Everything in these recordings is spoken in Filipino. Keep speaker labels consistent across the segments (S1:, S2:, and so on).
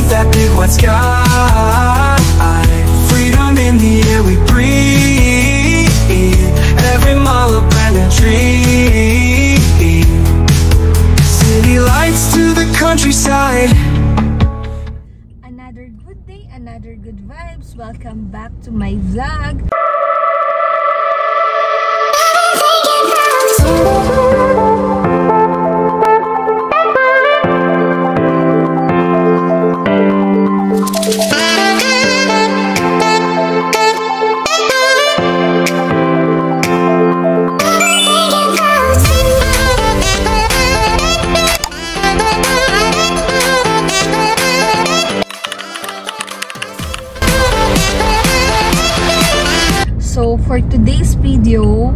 S1: beneath that big white sky. Freedom in the air we breathe. Every mile a brand new tree. City lights to the countryside.
S2: Another good day, another good vibes. Welcome back to my vlog. So for today's video,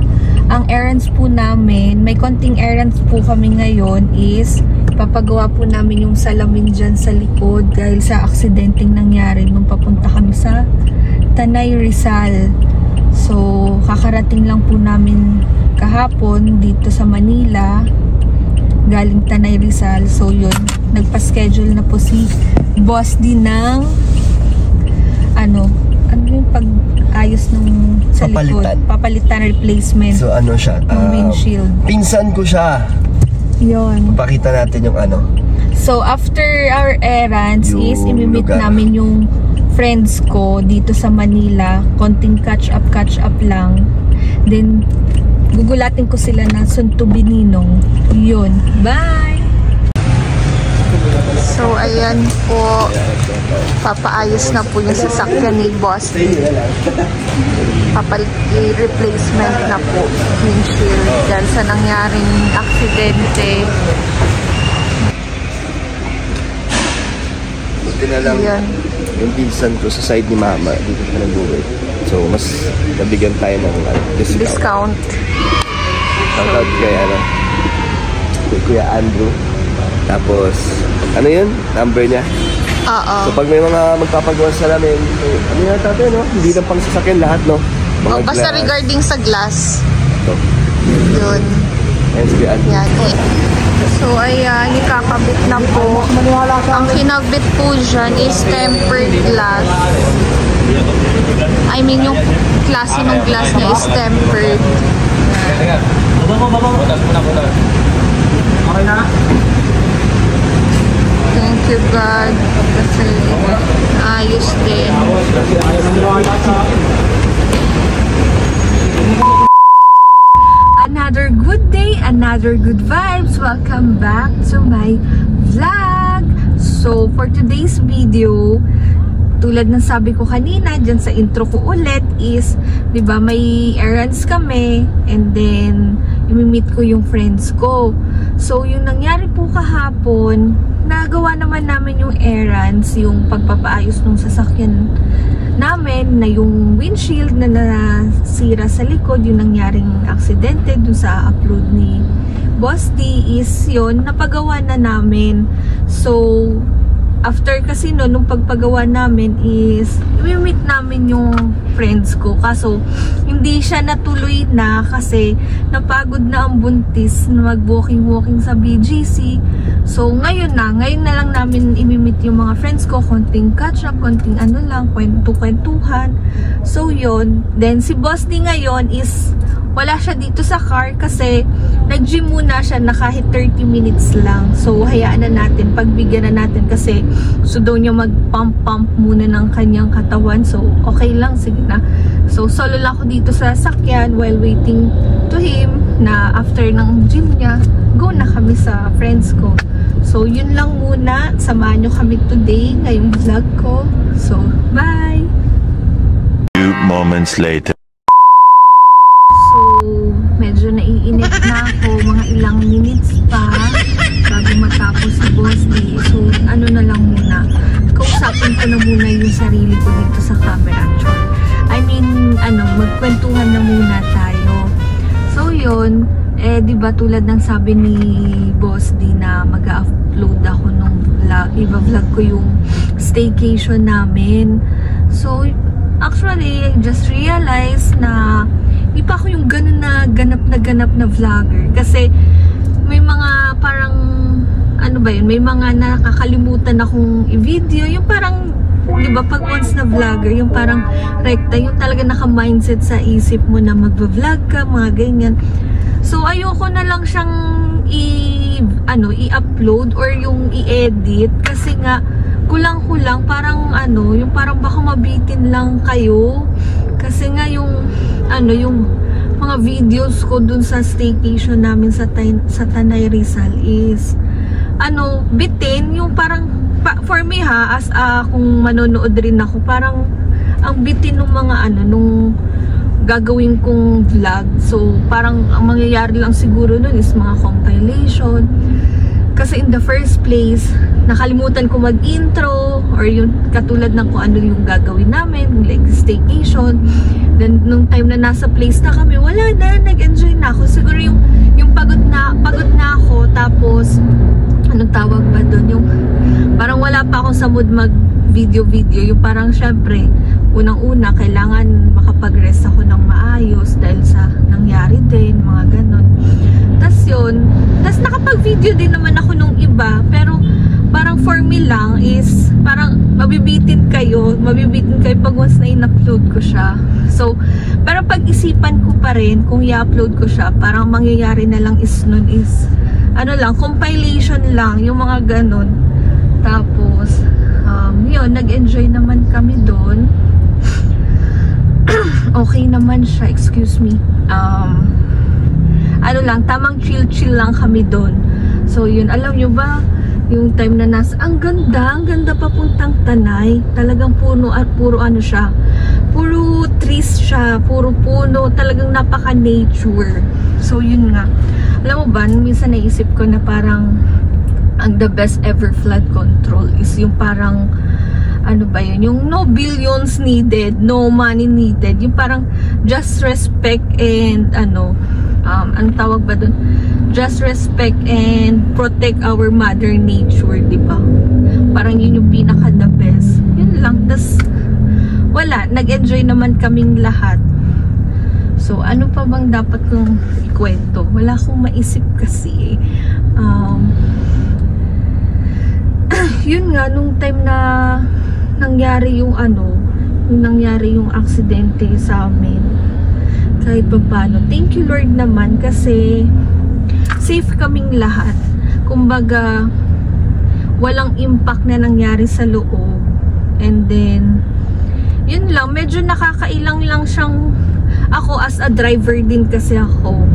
S2: ang errands po namin, may konting errands po kami ngayon is papagawa po namin yung salamin dyan sa likod dahil sa aksidenteng nangyari nung papunta kami sa Tanay, Rizal. So kakarating lang po namin kahapon dito sa Manila galing Tanay, Rizal. So yun, nagpa-schedule na po si boss din ng ano yung pag-ayos ng sa likod. Papalitan, replacement.
S3: So ano siya?
S2: Windshield.
S3: Pinsan ko siya.
S2: Yun.
S3: Pakita natin yung ano.
S2: So after our errands
S3: yung
S2: is imimit namin yung friends ko dito sa Manila. Konting catch up lang. Then gugulatin ko sila ng Suntubi Ninong. Yun. Bye! So ayan po, papaayos na po yung sasakyan ni Boss. Replacement na po windshield dahil sa nangyaring aksidente.
S3: Buti na lang yung pinsan ko sa side ni Mama, dito siya nag-uwi. So mas nabigyan tayo ng discount. Shout out kay Kuya Andrew. Tapos, ano yun? Number niya. So, pag may mga magpapagawa sa namin, ano yun natin, no? Hindi lang pang sasakyan lahat, no?
S2: Basta regarding sa glass.
S3: Ito.
S2: Yun. Yan. So, ayan, ikakabit na po. Ang kinabit po dyan is tempered glass. I mean, yung klase ng glass niya is tempered.
S1: Okay na?
S2: Thank you God kasi ayos din. Another good day, another good vibes. Welcome back to my vlog. So for today's video, tulad ng sabi ko kanina dyan sa intro ko ulit is, di ba, may errands kami and then imimit ko yung friends ko. So yung nangyari po kahapon, nagawa naman namin yung errands, yung pagpapaayos ng sasakyan namin, na yung windshield na nasira sa likod, yung nangyaring aksidente dun sa upload ni Boss D is yun, napagawa na namin. So after kasi no, nung pagpagawa namin is i-meet namin yung friends ko. Kaso hindi siya natuloy na kasi napagod na ang buntis na mag-walking sa BGC. So ngayon na lang namin i-meet yung mga friends ko. Konting catch up, konting ano lang, kwentuhan. So yun. Then si Boss D ngayon is wala siya dito sa car kasi nag-gym muna siya na kahit 30 minutes lang. So hayaan na natin, pagbigyan na natin kasi gusto daw niya mag-pump muna ng kanyang katawan. So okay lang, sige na. So solo lang ako dito sa sakyan while waiting to him na after ng gym niya, go na kami sa friends ko. So yun lang muna, samahan nyo kami today ngayong vlog ko. So bye!
S4: Few moments later.
S2: Medyo naiinip na ako, mga ilang minutes pa bago matapos si Boss D. So ano na lang muna, kausapin ko na muna yung sarili ko dito sa camera. I mean, magkwentuhan na muna tayo. So yun, diba tulad ng sabi ni Boss D na mag-upload ako nung i-vlog ko yung staycation namin. So actually, I just realized na hindi pa ako yung ganun na ganap na vlogger. Kasi may mga parang ano ba yun, may mga nakakalimutan akong i-video, yung parang, di ba, pag once na vlogger, yung parang rekta, yung talaga naka-mindset sa isip mo na mag-vlog ka, mga ganyan. So, ayoko na lang siyang i-upload or yung i-edit, kasi nga, kulang-kulang, parang yung parang baka mabitin lang kayo, kasi nga yung, yung mga videos ko dun sa staycation namin sa Tanay Rizal is bitin, yung parang for me ha, as kung manonood rin ako, parang ang bitin ng mga nung gagawin kong vlog. So parang ang mangyayari lang siguro nun is mga compilation, kasi in the first place nakalimutan ko mag-intro or yung katulad ng kung ano yung gagawin namin, like staycation. Then nung time na nasa place na kami, wala na, nag-enjoy na ako. Siguro yung pagod na ako, tapos anong tawag ba doon, yung parang wala pa akong sa mood mag video, yung parang syempre unang-una kailangan makapag-rest ako ng maayos dahil sa nangyari din, mga ganon. Tas yun, tas nakapag-video din naman ako nung iba, pero parang for me lang is parang mabibitin kayo pag once na in-upload ko siya. So, pero pag-isipan ko pa rin kung i-upload ko siya, parang mangyayari na lang is nun is lang, compilation lang, yung mga ganon. Tapos yun, nag-enjoy naman kami doon. Okay naman siya, excuse me. Lang, tamang chill lang kami doon. So yun, alam nyo ba, yung time na ang ganda papuntang Tanay. Talagang puro siya. Puro trees siya, puro puno, talagang napaka-nature. So yun nga. Alam mo ba, minsan naisip ko na parang ang the best ever flood control is yung parang yung no billions needed, no money needed, yung parang just respect and anong tawag ba dun? Just respect and protect our mother nature, di ba? Parang yun yung pinaka the best. Yun lang. Tas wala, nag-enjoy naman kaming lahat. So ano pa bang dapat kong ikwento? Wala akong maisip kasi. Yun nga, nung time na nangyari yung aksidente sa amin, kahit pa paano, thank you Lord naman, kasi safe kaming lahat. Kumbaga walang impact na nangyari sa loob. And then yun lang, medyo nakakailang lang siyang, ako as a driver din kasi ako,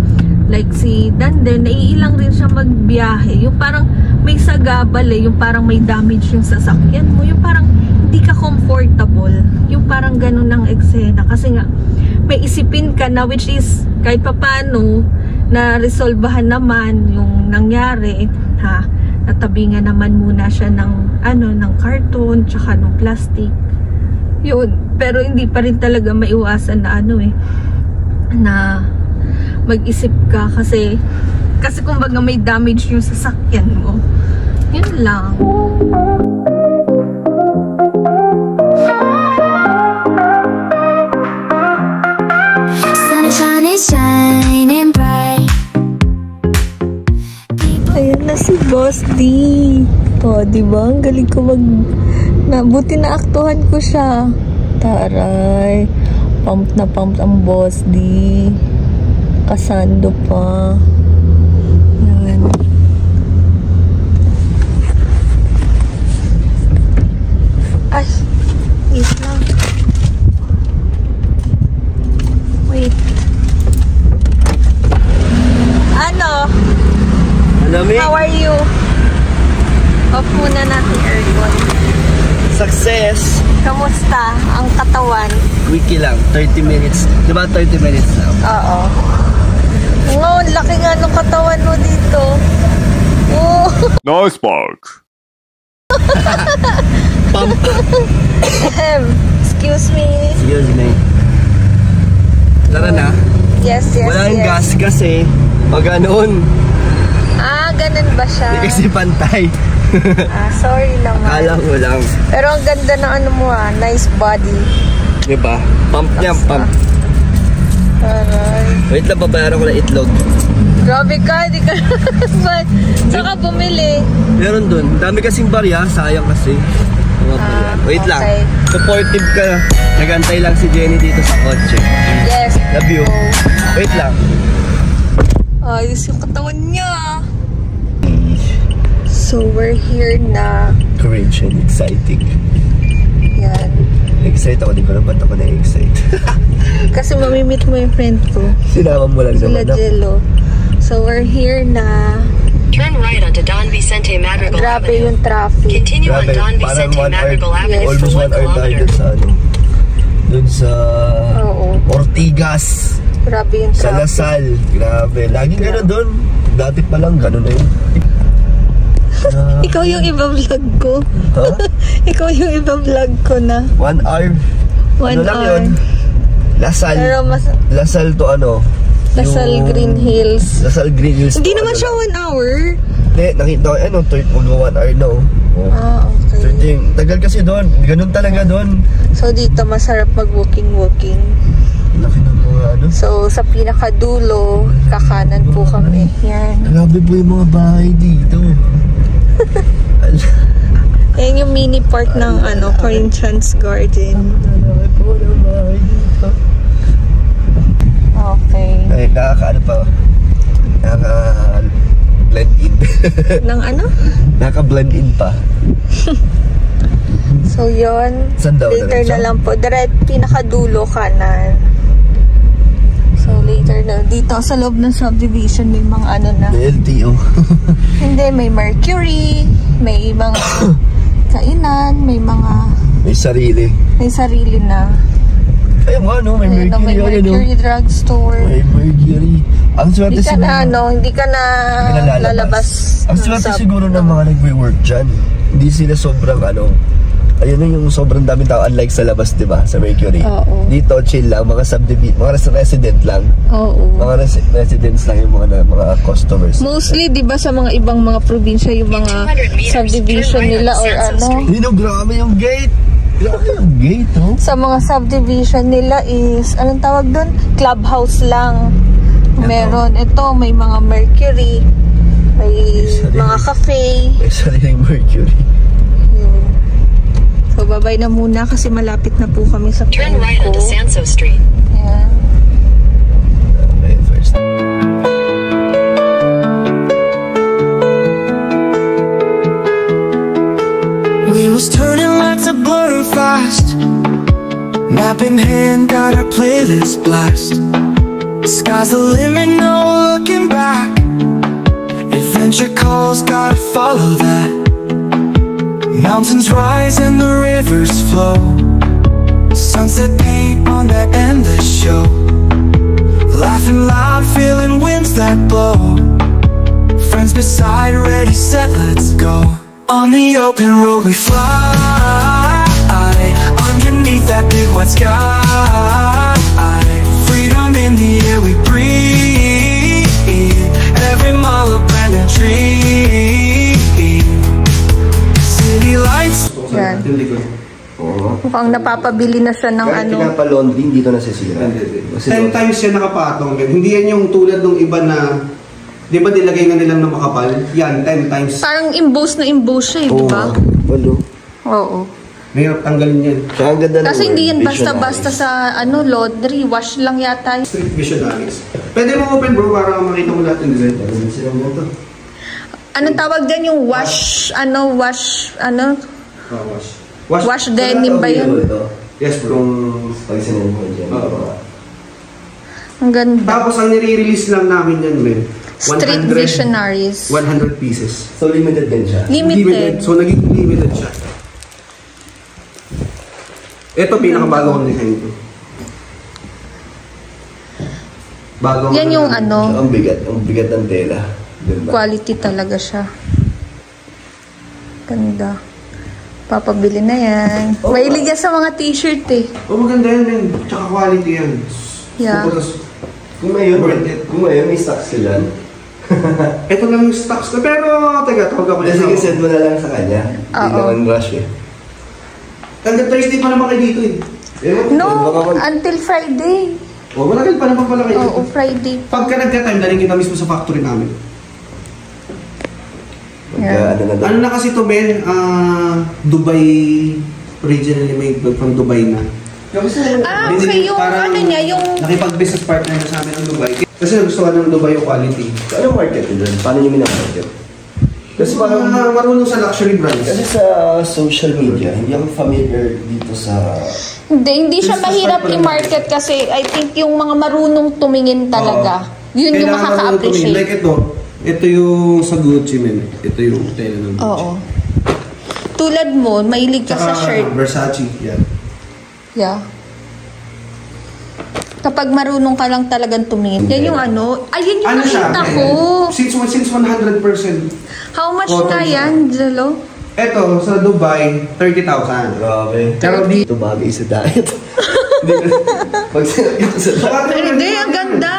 S2: like si Danden, naiilang rin siya magbiyahe, yung parang may sagabal yung parang may damage yung sasakyan mo, yung parang hindi ka comfortable, yung parang ganun ng eksena, kasi nga may isipin ka na, which is kahit papano na resolbahan naman yung nangyari, natabingan naman muna siya ng ng karton tsaka ng plastic, yun. Pero hindi pa rin talaga maiwasan na na mag-isip ka, kasi kumbaga may damage yung sasakyan mo. Yun lang.
S5: Sunshine is shining bright.
S2: Ayan na si Boss D. Diba? Ang galing ko buti na aktuhan ko siya. Taray. Pump na pump ang Boss D. Kasando pa. Yan. Ay, wait lang. Wait. How are you? Off muna natin aircon.
S3: Success!
S2: Kamusta ang katawan?
S3: Wiki lang, 30 minutes. Diba 30 minutes now?
S2: Oo. Laki nga ng katawan mo dito. Oh.
S4: Nice Park!
S3: Pump!
S2: Excuse me.
S3: Excuse me. Tara na.
S2: Yes.
S3: Walang gas kasi pag ganoon.
S2: Ganun ba siya?
S3: Hindi kasi pantay.
S2: Sorry naman.
S3: Kala ko lang.
S2: Pero ang ganda ng mo nice body.
S3: Diba? Pump niya, pump.
S2: Aray.
S3: Wait lang, babayaran ko na itlog.
S2: Grabe ka, di ka saka bumili.
S3: Meron dun. Dami kasing barya, sayang kasi. Wait lang. Supportive ka. Nagantay lang si Jenny dito sa kotse.
S2: Yes.
S3: Love you. Wait lang.
S2: Ayos yung katawan niya. So, we're here na.
S3: Courage and exciting.
S2: Yan.
S3: Excited ako. Di ko na ba't ako na-excite.
S2: Kasi mamimit mo yung friend ko.
S3: Sinama mo lang
S2: naman. Sila Jello. So, we're here na.
S6: Turn right onto Don Vicente Madrigal
S2: Grabe
S6: Avenue.
S2: yung traffic.
S6: Continue on Don Vicente Madrigal Avenue for
S3: almost 1 hour
S6: 1
S3: tayo
S6: kilometer.
S3: dun sa ano. Dun sa Ortigas.
S2: Grabe yung
S3: Sa
S2: traffic.
S3: Lasal. Grabe. Laging gano'n dun. Dati pa lang gano'n na yun.
S2: Ikaw yung iba-vlog ko.
S3: Huh?
S2: Ikaw yung iba-vlog ko na.
S3: 1 hour.
S2: 1
S3: Ano lang
S2: hour.
S3: yun? Lasal.
S2: Pero mas
S3: Lasal to ano?
S2: Lasal Green Hills.
S3: Lasal Green Hills.
S2: Hindi
S3: to
S2: naman
S3: ano
S2: siya
S3: lang.
S2: 1 hour.
S3: Hindi, nakita ko, ano, mag 1 hour na. Oh.
S2: Okay.
S3: Tagal kasi doon. Ganun talaga doon.
S2: So dito masarap mag-walking.
S3: Laki ng mga ano.
S2: So sa pinakadulo, kakanan po kami. Yan.
S3: Grabe po yung mga bahay dito.
S2: Yan yung mini park ng Corinthians Garden.
S3: Grabe po yung bahay dito.
S2: Okay.
S3: Ay, nakaka-ano pa. Nakaka-blend in.
S2: Ng ano?
S3: Nakaka-blend in pa.
S2: So yun.
S3: Saan daw?
S2: Later
S3: Diretso?
S2: na lang po. Pinakadulo kanan. So later na. Dito sa loob ng subdivision may mga ano na.
S3: May LTO.
S2: Hindi, may Mercury. May mga kainan. May mga...
S3: May sarili.
S2: May sarili na.
S3: Ay, mga ano, may
S2: Ayun na,
S3: Mercury.
S2: may Mercury drugstore.
S3: May Mercury. Ang swerte
S2: Hindi ka
S3: siguro.
S2: na, hindi ka na lalabas.
S3: Ang swerte siguro ng mga nagwe-work dyan. Hindi sila sobrang ayun na yung sobrang daming tao unlike sa labas, di ba? Sa Mercury.
S2: Oo.
S3: Dito, chill lang. Mga mga resident lang.
S2: Oo.
S3: Mga residents lang yung mga customers.
S2: Mostly, di ba, sa mga ibang mga probinsya, yung mga subdivision nila or ano.
S3: Grabe yung gate. Grabe yung gate, oh.
S2: Sa mga subdivision nila is, anong tawag doon? Clubhouse lang. Meron. Ito, may mga Mercury. May mga cafe.
S3: May sariling Mercury.
S2: Yun. So, babay na muna kasi malapit na po kami sa
S6: Turn right
S2: ko.
S6: onto Sanso Street.
S2: Ayan.
S3: Okay, first.
S1: Wheels turning, lights are blurring fast. Map in hand, got our playlist blast. Sky's the limit, no looking back. Adventure calls, gotta follow that. Mountains rise and the rivers flow. Sunset paint on that endless show. Laughing loud, feeling winds that blow. Friends beside, ready, set, let's go. On the open road we fly, underneath that big white sky. Freedom in the air we breathe, every mile a brand new tree. City lights.
S2: Yan. Mukhang napapabili na siya ng
S3: Kahit
S2: ano.
S3: pinapa-laundry, dito nasisira.
S7: 10 times siya nakapatong. Hindi yan yung tulad ng iba na, di ba nilagay nga nilang na makapal? Yan, 10 times.
S2: Parang imbose na imbose siya, di ba?
S3: Walo.
S2: Oo.
S7: Mahirap tanggalin yan.
S3: Kaya ang ganda ng
S2: Kasi hindi yan
S3: visionaries.
S2: basta-basta sa laundry. Wash lang yata.
S7: Strict visionaries. Pwede mo open bro para makita mo lahat ng design.
S3: Meron silang ganito.
S2: Anong tawag dyan yung wash, wash denim ba yun?
S7: Yes bro.
S3: Pag sinend mo dyan.
S2: Ang ganda.
S7: Tapos ang nire-release lang namin yan, men.
S2: Street Visionaries.
S7: 100 pieces.
S3: So limited din siya.
S2: Limited.
S7: So naging limited siya. Ito pinakabago kong design ko. Bago
S2: Yan yung ano,
S3: Ang bigat ng tela. Diba?
S2: quality talaga siya. Ganda. Papabili na yan. Mahilig yan sa mga t-shirt eh.
S7: Oh, maganda yan, men. Tsaka quality yan.
S2: Yeah.
S7: Tapos,
S3: Kung ngayon, may stocks ka dyan.
S7: ito lang yung stocks ko. Pero, taga, tawag ako.
S3: Sige, send mo na lang sa kanya. Hindi
S2: Oo.
S3: naman rush eh.
S7: Hanggang Thursday pa naman kayo dito eh.
S3: Ewan ko,
S2: No,
S3: baka
S2: until Friday.
S7: O, malagal pa naman pala kayo.
S2: Oo, Friday.
S7: Pagka nagka-time, daling kita mismo sa factory namin.
S2: Yeah.
S7: Ano na kasi ito, Ben? Dubai, originally made from Dubai na.
S2: Okay, yung ano niya, yung...
S7: Nakipag-business partner na sa amin ng Dubai. Kasi nagustuhan ng Dubai yung quality.
S3: Anong market yun doon? Paano nyo minamarket? Kasi parang
S7: marunong sa luxury brands.
S3: Kasi sa social media, hindi ako familiar dito sa...
S2: Hindi siya mahirap i-market kasi I think yung mga marunong tumingin talaga. Yun yung makaka-appreciate.
S7: Like ito yung sa Gucci, men. Ito yung tela ng Gucci.
S2: Oo. Tulad mo, mahilig ka sa shirt.
S7: Versace, yan.
S2: Yeah. Kapag marunong ka lang talagang tumingin. Yan yung ano. Ayun yung nakita ko.
S7: Since 100%.
S2: How much na yan, Jalo?
S7: Eto, sa Dubai, 30,000.
S3: Grabe.
S7: Pero
S3: ito bagay sa diet. Pag sinabi ito sa diet.
S2: Hindi, ang ganda.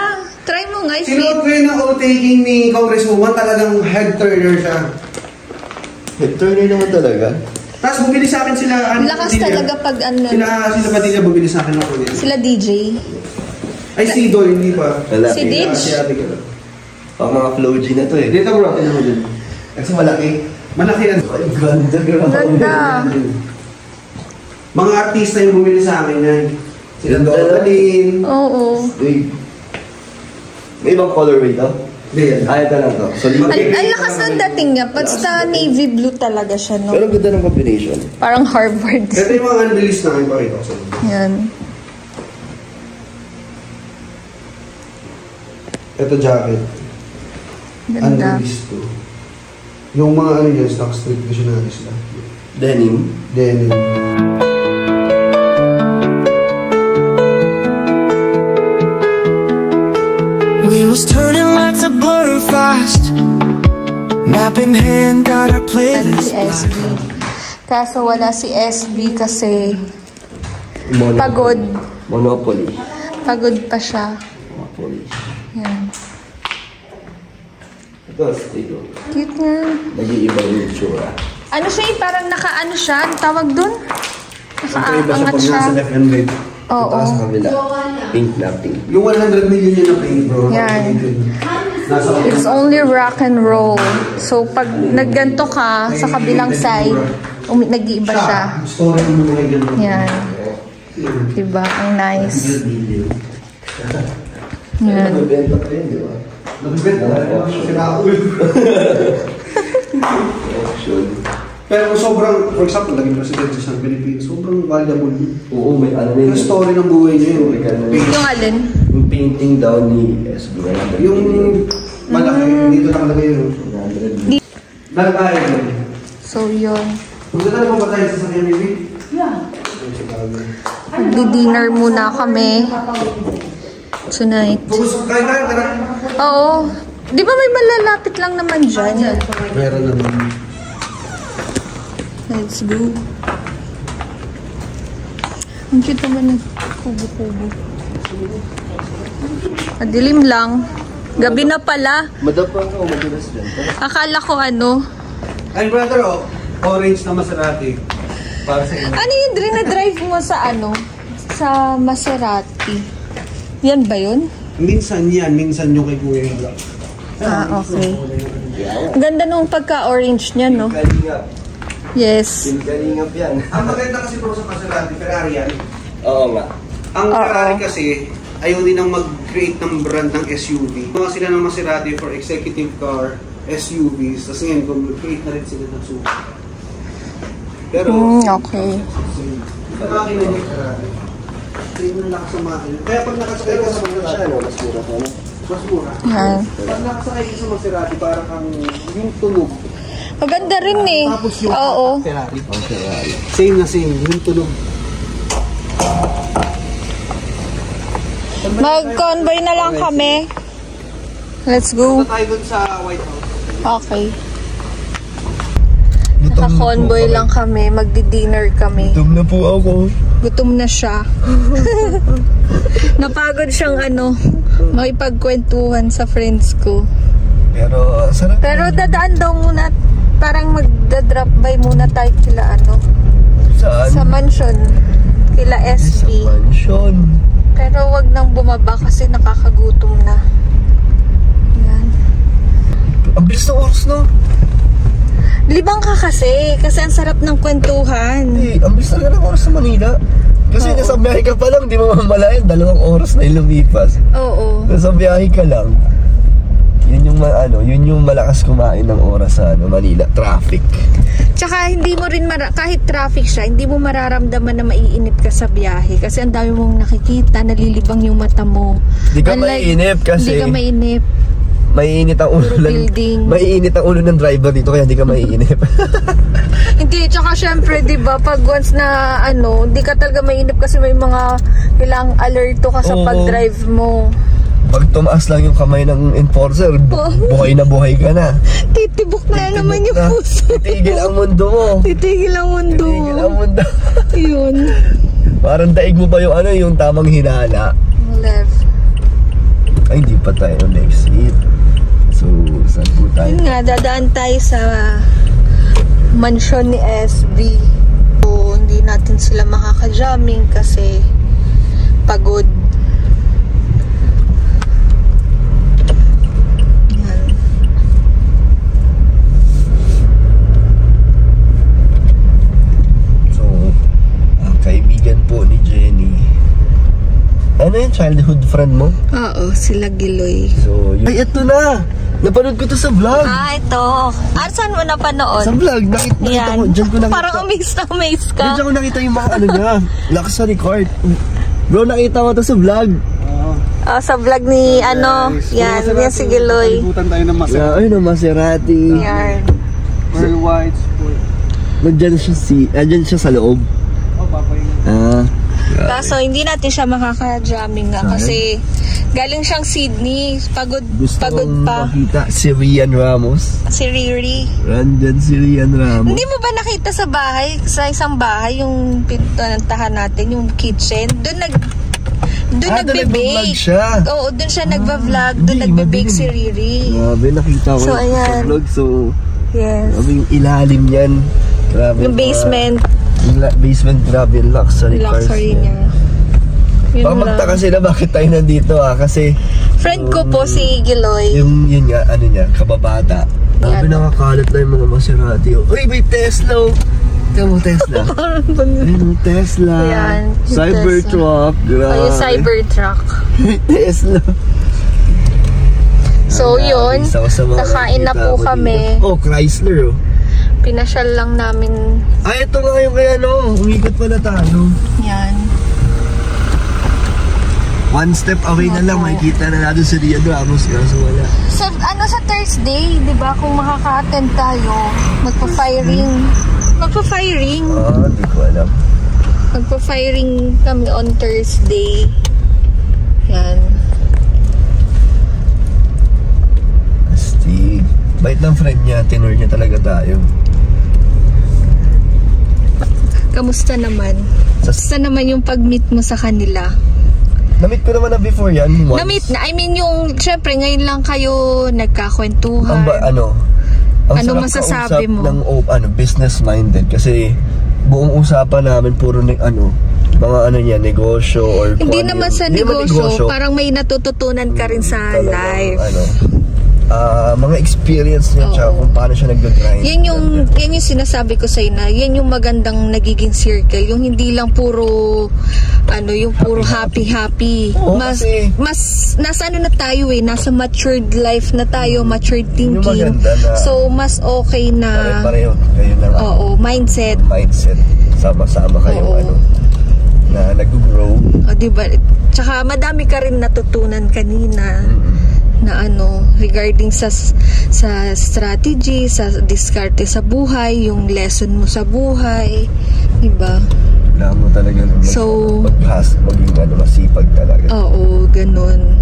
S2: Try mo nga,
S7: sinuot ko yun ang all-taking ni Congresswoman. Talagang head-turner siya.
S3: Head-turner naman talaga.
S7: Tapos bumili sa akin sila...
S2: Lakas talaga pag ano...
S7: Sila Padilla bumili sa akin ng kunin.
S2: Sila DJ.
S7: Ay, si Idol, hindi pa.
S2: Si Didge?
S3: Pang mga flow G na to eh.
S7: Dito bro, tinan mo din.
S3: Kasi malaki.
S7: Malaki yan.
S3: Ay, ganda.
S2: Ganda.
S7: Mga artista yung bumili sa akin yan. Sila Dovalin.
S2: Oo.
S3: May ibang colorway to?
S7: Hindi yan.
S3: Ito lang to. So,
S2: Ang lakas ng dating niya. Basta navy blue talaga siya, no?
S3: pero ganda ng combination.
S2: Parang Harvard.
S7: Ito yung mga unreleased na aking pakita ko sa inyo.
S2: Yan.
S7: Ito jacket.
S2: Ganda.
S7: Unreleased to. Yung mga ano yan, stock street visionaries lang.
S3: Denim.
S7: Denim.
S1: Wheels turning lights a blur fast. Map in hand, got our
S2: Si
S1: playlist.
S2: SB. Kaso wala si SB kasi pagod.
S3: Monopoly.
S2: Pagod pa siya.
S3: Monopoly.
S2: Yan.
S3: Ito, ito.
S2: Cute nga.
S3: Nag-iiba yung itsura.
S2: Ano siya eh, parang naka-ano siya? Ang tawag dun?
S7: Siyempre iba siya
S2: Naka-angat
S7: pag
S2: siya.
S7: nasa left and right.
S2: Oo.
S3: Ito sa kabila. Pink na pink.
S7: Yung 100 million yun na paint, bro.
S2: Yan.
S7: Nasa
S2: It's only rock and roll. So, pag nagganto ka sa kabilang side, nag-iiba siya.
S7: Story ng mga ganun.
S2: Yan. Diba? Ang nice. Yan.
S3: Nabenta pa yun, di ba?
S7: Nabibenta na sinakul.
S3: Auction.
S7: Pero sobrang, for example, naging presidente sa Pilipinas, sobrang valuable yun.
S3: Oo, may ano na
S7: Yung story ng buhay niya yun.
S2: Yung alin?
S3: Yung painting daw ni SB.
S7: Yung malaki, dito nakalagay yun. Nalagay yun.
S2: So, yun.
S7: Maganda naman ba tayo sa sakyan, baby?
S2: Magdi-dinner muna kami tonight.
S7: Kain tayo, tara.
S2: Oo. Di ba may malalapit lang naman dyan?
S7: Meron naman.
S2: Let's go. Ang cute naman ng kubo-kubo. Madilim lang. Gabi na pala.
S3: Madapa ka o madulas dyan?
S2: Akala ko ano.
S7: Ay, brother, oh. Orange na Maserati. Para sa inyo.
S2: Ano yung drive mo sa ano? Sa Maserati. Yan ba yun?
S7: Minsan yan, minsan yung kay Kuya yung black.
S2: Okay. Ang ganda nung pagka-orange niya, no?
S3: Kalingap.
S2: Yes.
S3: Kalingap yan.
S7: Ang maganda kasi bro sa Maserati, Ferrari yan.
S3: Oo nga.
S7: Ang Ferrari kasi, ayaw din ang mag-create ng brand ng SUV. Mga sila ng Maserati for executive car, SUVs. Tapos ngayon, mag-create na rin sila ng SUV. Pero,
S2: Okay.
S7: sa makina niya Ferrari, hindi mo lakas sa makina. Kaya pag nakasakay ka sa Maserati,
S3: Ano, mas mura ka, no?
S7: mas mura.
S2: Yan.
S7: Pag nakasakay ka sa Maserati, parang ang yung tunog.
S2: Maganda rin eh.
S7: Tapos yung
S2: Oo.
S7: Ferrari. Same na same, yung tunog.
S2: Mag-convoy na lang kami. Let's go.
S7: Punta tayo dun sa White House.
S2: Okay. Naka-convoy lang kami. Magdi-dinner kami.
S3: Gutom na po ako.
S2: Gutom na siya. Napagod siyang ano, makipagkwentuhan sa friends ko.
S3: Pero, sarap.
S2: Pero dadaan daw muna, parang magda-drop by muna tayo kila ano,
S3: Saan?
S2: sa mansion, kila SB.
S3: Mansion.
S2: Pero wag nang bumaba kasi nakakagutom na. Yan.
S3: Ang bilis ng oras, no?
S2: Libang ka kasi ang sarap ng kwentuhan.
S3: Hindi, ang bilis talaga ng oras sa Manila. Kasi nasa biyahe ka pa lang, di mo mamalayan, 2 oras na yung lumipas.
S2: Oo.
S3: Nasa biyahe ka lang. Yun yung malakas kumain ng oras sa Manila, traffic.
S2: Tsaka hindi mo rin kahit traffic siya, hindi mo mararamdaman na maiinip ka sa biyahe kasi ang dami mong nakikita, nalilibang yung mata mo.
S3: Hindi ka maiinip kasi
S2: hindi ka mainip.
S3: Maiinit ang ulo maiinit ang ulo ng driver dito kaya hindi ka maiinip.
S2: Hindi, tsaka syempre, 'di ba, pag once na hindi ka talaga mainip kasi may mga ilang alerto ka sa pag-drive mo.
S3: Pag tumaas lang yung kamay ng enforcer, buhay na buhay ka na.
S2: Titibok na naman yung puso.
S3: Titigil ang mundo mo.
S2: Titigil ang mundo.
S3: Titigil ang mundo.
S2: Yun.
S3: Parang daig mo ba yung tamang hinala?
S2: Left.
S3: Ay, hindi pa tayo next hit. So, saan po tayo?
S2: Yun nga, dadaan tayo sa mansyon ni SB. So, hindi natin sila makaka-jamming kasi pagod.
S3: Kaibigan po ni Jenny. Ano yung childhood friend mo?
S2: Oo, sila Giloy.
S3: So, ay, ito na! Napanood ko to sa vlog.
S2: Ito. Saan mo napanood?
S3: Sa vlog. Nakita ko. Diyan ko nakita.
S2: Parang amaze ka.
S3: Diyan ko nakita yung mga niya. Lakas sa record. Bro, nakita mo to sa vlog.
S2: Sa vlog ni yan si Giloy.
S7: Ibutan tayo ng Maserati.
S3: Ay, no, Maserati.
S2: Yan.
S7: Very wide sport.
S3: Nandiyan siya sa loob.
S2: Kaso hindi natin siya makaka-jamming nga kasi galing siyang Sydney, pagod pa.
S3: Makita si Rian Ramos.
S2: Si Riri.
S3: Randyan si Rian Ramos.
S2: Hindi mo ba nakita sa bahay, sa isang bahay yung pinuntahan natin, yung kitchen? Doon nagbe-bake
S3: siya.
S2: Oo, doon siya nagba-vlog, doon nagbe-bake si Riri.
S3: Grabe, nakita ko
S2: sa vlog.
S3: So,
S2: yes.
S3: Grabe yung ilalim yan. Grabe.
S2: Yung basement.
S3: Basement, grabe yung luxury
S2: niya.
S3: Baka magtaka sila bakit tayo nandito kasi
S2: friend ko po si Giloy.
S3: Yun nga, kababata. Grabe nakakalat na yung mga Maserati. Uy, may Tesla. Tignan mo Tesla. Ayun, Tesla.
S2: Yan,
S3: Cybertruck. Grabe.
S2: Yung Cybertruck.
S3: Tesla.
S2: So yun, nakain na po kami.
S3: Oh, Chrysler.
S2: Pinasyal lang namin.
S3: Ito nga yung kaya umikot pala tayo.
S2: Yan.
S3: One step away na lang, makikita na natin si Rian Ramos kaso wala.
S2: Sa Thursday, di ba, kung makaka-attend tayo, magpa-firing.
S3: Hindi ko alam.
S2: Magpa-firing kami on Thursday. Yan.
S3: Astig. Bait ng friend niya, tinur niya talaga tayo.
S2: Kamusta naman? Kamusta naman yung pag-meet mo sa kanila?
S3: Na-meet ko naman na before yan. Once.
S2: Na-meet na? I mean yung, syempre ngayon lang kayo nagkakwentuhan.
S3: Ang
S2: masasabi mo?
S3: Ng business-minded kasi buong usapan namin puro mga negosyo or
S2: hindi naman sa negosyo, parang may natututunan ka rin sa life.
S3: Mga experience niya tsaka kung paano siya nag-grind. Yan
S2: yung sinasabi ko sa'yo na yan yung magandang nagiging circle. Yung hindi lang puro yung puro happy.
S3: Oo,
S2: mas nasa na tayo nasa matured life na tayo, matured thinking. So mas okay na
S3: pareho kayo ng
S2: mindset.
S3: Sama-sama kayo na nag-grow.
S2: Diba? Tsaka madami ka rin natutunan kanina. Na regarding sa strategy, sa diskarte sa buhay, yung lesson mo sa buhay, diba?
S3: Kailangan mo talaga maging masipag talaga.
S2: Oo, ganun.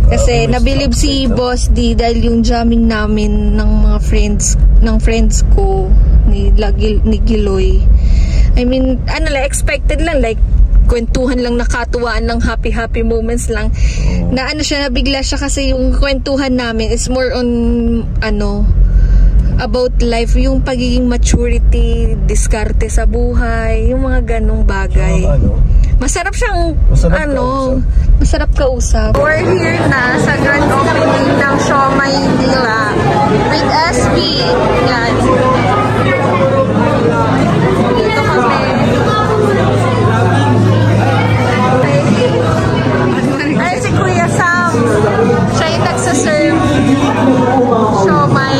S2: Kasi nabilib si Boss D dahil yung jamming namin ng mga friends ko ni Giloy. I mean, expected lang, like kwentuhan lang, nakatuwaan lang, happy moments lang. Na nabigla siya kasi yung kwentuhan namin is more on about life, yung pagiging maturity, diskarte sa buhay, yung mga ganong bagay. Masarap siyang, masarap kausap. We're here na sa grand opening ng Siomai nila with SB. Yan. Dito kami. Ay, si Kuya Sam. Siya yung nagsaserve Siomai.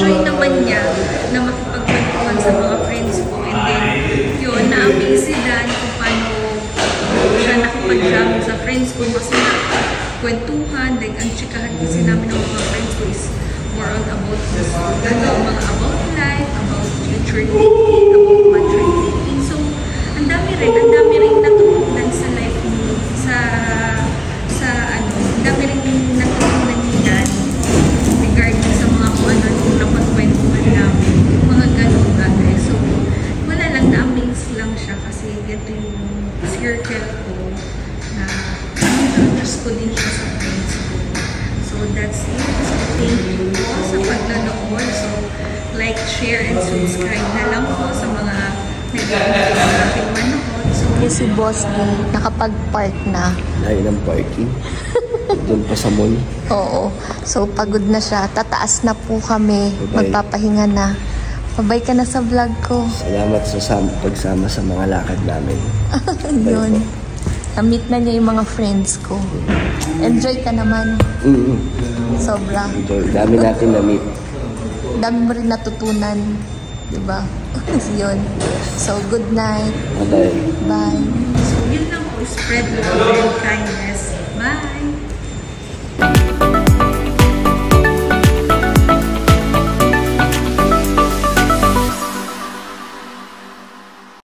S8: na-enjoy naman niya na makipagkwentuhan sa mga friends ko. And then, yun, na-amaze si Dan kung paano siya nakipag-jam sa friends ko kasi kwentuhan, like, ang chikahan kasi namin ng mga friends ko is more on about mga about life, about future dating, about maternity. So, ang dami rin natutunan sa life ni, ang dami rin natutunan ni Dan regarding sa mga kung ano yung napagkwentuhan namin, mga ganong bagay. So, wala lang, na-amaze lang siya kasi ito yung circle ko na introduce ko din siya sa friends ko. So, that's it. So, thank you po sa paglanood. So, like, share, and subscribe na lang po sa mga nag-i-enjoy sa aking manood. So,
S2: si Boss D, nakapag-park na.
S3: Layo ng parking. Doon pa sa mall.
S2: Oo. So, pagod na siya. Tataas na po kami.
S3: Bye-bye.
S2: Magpapahinga na Pabay ka na sa vlog ko.
S3: Salamat sa pagsama sa mga lakad namin.
S2: Yun. Na-meet na niya yung mga friends ko. Enjoy ka naman. Sobra.
S3: Enjoy. Dami natin na-meet.
S2: Dami mo rin natutunan. Diba? Yun. So, good night.
S3: Bye.
S2: Bye.
S8: So, yun lang po, spread love and kindness